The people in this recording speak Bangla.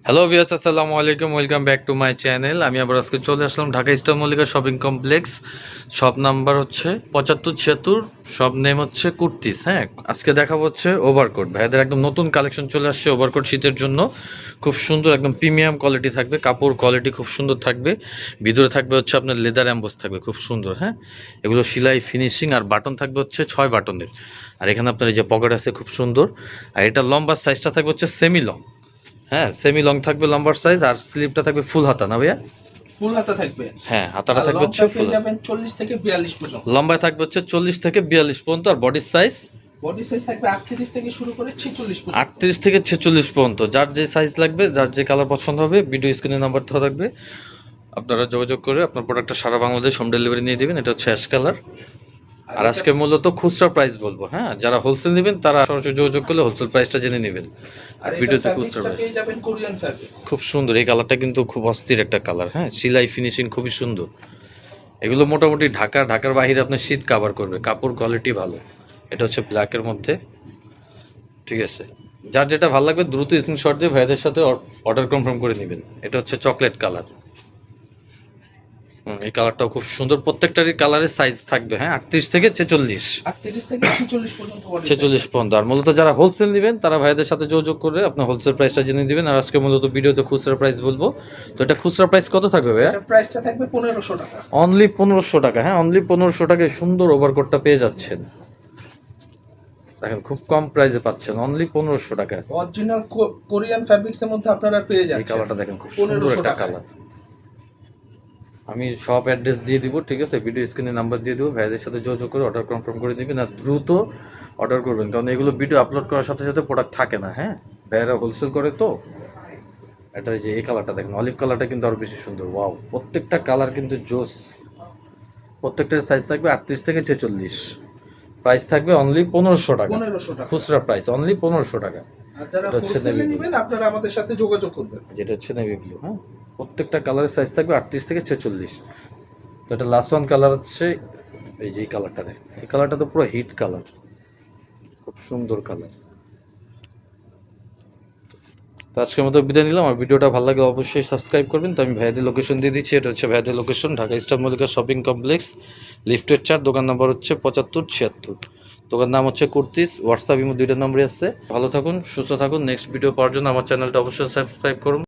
হ্যালো ভিউয়ার্স, আসসালামু আলাইকুম, welcome back to my channel. আমি আবার আজকে চলে আসলাম Dhaka Eastern Mallika shopping complex. Shop number হচ্ছে 7576, শপ নেম হচ্ছে কুর্তিস। হ্যাঁ, আজকে দেখাবো হচ্ছে ওভারকোট। ভাইদের একদম নতুন কালেকশন চলে আসছে ওভারকোট শীতের জন্য। খুব সুন্দর, একদম প্রিমিয়াম কোয়ালিটি থাকবে, কাপড় কোয়ালিটি খুব সুন্দর থাকবে। ভিতরে থাকবে হচ্ছে আপনার লেদার অ্যাম্বোস থাকবে, খুব সুন্দর। হ্যাঁ, এগুলো সেলাই ফিনিশিং, আর বাটন থাকবে হচ্ছে 6 বাটনের। আর এখানে আপনার এই যে পকেট আছে, খুব সুন্দর। আর এটা লম্বা সাইজটা থাকবে হচ্ছে সেমি লং। হ্যাঁ, সেমি লং থাকবে লম্বার সাইজ, আর স্লিপটা থাকবে ফুল হাতা না ভাইয়া? ফুল হাতা থাকবে। হ্যাঁ, হাতাটা থাকবে হচ্ছে ফুল। যাবেন 40 থেকে 42 পর্যন্ত। লম্বায় থাকবে হচ্ছে 40 থেকে 42 পর্যন্ত, আর বডির সাইজ বডি সাইজ থাকবে 38 থেকে শুরু করে 46 পর্যন্ত। 38 থেকে 46 পর্যন্ত। যার যে সাইজ লাগবে, যার যে কালার পছন্দ হবে, ভিডিও স্ক্রিনে নাম্বার দেওয়া থাকবে, আপনারা যোগাযোগ করে আপনার প্রোডাক্টটা সারা বাংলাদেশ হোম ডেলিভারি নিয়ে দেবেন। এটা হচ্ছে অ্যাশ কালার। আর আজকে মূলত খুচরা প্রাইস বলবো। হ্যাঁ, যারা হোলসেল নেবেন তারা সরাসরি যোগাযোগ করলে হোলসেল প্রাইসটা জেনে নেবেন। আর ভিডিওতে খুচরা প্রাইস পেয়ে যাবেন কোরিয়ান ফ্যাব্রিক্স। খুব সুন্দর। এই কালারটা কিন্তু খুব অস্থির একটা কালার। হ্যাঁ, সেলাই ফিনিশিং খুবই সুন্দর। এগুলো মোটামুটি ঢাকার বাইরে আপনার শীত কাভার করবে, কাপড় কোয়ালিটি ভালো। এটা হচ্ছে ব্ল্যাকের মধ্যে, ঠিক আছে। যার যেটা ভালো লাগবে দ্রুত স্ক্রিনশট দিয়ে ভাইদের সাথে অর্ডার কনফার্ম করে নেবেন। এটা হচ্ছে চকলেট কালার। এই কালারটাও খুব সুন্দর। প্রত্যেকটারই কালারের সাইজ থাকবে, হ্যাঁ, 38 থেকে 46। 38 থেকে 46 পর্যন্ত বডি 46 পর্যন্ত। আর মূলত যারা হোলসেল নেবেন তারা ভাইদের সাথে যোগাযোগ করে আপনার হোলসেল প্রাইসটা জেনে দিবেন। আর আজকে মূলত ভিডিওতে খুচরা প্রাইস বলবো। তো এটা খুচরা প্রাইস কত থাকবে ভাইয়া? এটার প্রাইসটা থাকবে 1500 টাকা। অনলি 1500 টাকা। হ্যাঁ, অনলি 1500 টাকায় সুন্দর ওভারকোটটা পেয়ে যাচ্ছেন। দেখেন, খুব কম প্রাইসে পাচ্ছেন, অনলি 1500 টাকায়। অরিজিনাল কোরিয়ান ফ্যাব্রিক্স এর মধ্যে আপনারা পেয়ে এই যাচ্ছেন। কালারটা দেখেন, খুব সুন্দর একটা কালার। আমি সব অ্যাড্রেস দিয়ে দিব, ঠিক আছে। ভিডিও স্ক্রিনে নাম্বার দিয়ে দেবো, ভাইদের সাথে যোগাযোগ করে অর্ডার কনফার্ম করে দিবেন। আর দ্রুত অর্ডার করবেন, কারণ এগুলো ভিডিও আপলোড করার সাথে সাথে প্রোডাক্ট থাকে না। হ্যাঁ, ভাইয়েরা হোলসেল করে তো। এটা যে এই কালারটা দেখেন, অলিভ কালারটা কিন্তু আরও বেশি সুন্দর। ওয়াও, প্রত্যেকটা কালার কিন্তু জোস। প্রত্যেকটার সাইজ থাকবে 38 থেকে 46। প্রাইস থাকবে অনলি 1500 টাকা। 1500 টাকা খুচরা প্রাইস অনলি 1500 টাকা। আর যারা হোলসেলে নেবেন আপনারা আমাদের সাথে যোগাযোগ করবেন। যেটা হচ্ছে নেভি ব্লু। হ্যাঁ, প্রত্যেকটা কালারের সাইজ থাকবে 38 থেকে 46। তো এটা লাস্ট ওয়ান কালার হচ্ছে এই যে এই কালারটা দেখেন। এই কালারটা তো পুরো হিট কালার, খুব সুন্দর কালার। তো আজকের মতো বিদায় নিলাম। আর ভিডিওটা ভালো লাগলে অবশ্যই সাবস্ক্রাইব করবেন। তো আমি ভাইয়াদের লোকেশন দিয়ে দিচ্ছি। এটা হচ্ছে ভাইয়াদের location, Dhaka Eastern Mallika shopping complex, লিফটের 4, দোকান নাম্বার হচ্ছে 7576। দোকান নাম হচ্ছে কুর্তিস। হোয়াটসঅ্যাপ ইমো দুইটা নম্বরই আছে। ভালো থাকুন, সুস্থ থাকুন। নেক্সট ভিডিও পাওয়ার জন্য আমার চ্যানেলটা অবশ্যই সাবস্ক্রাইব করুন।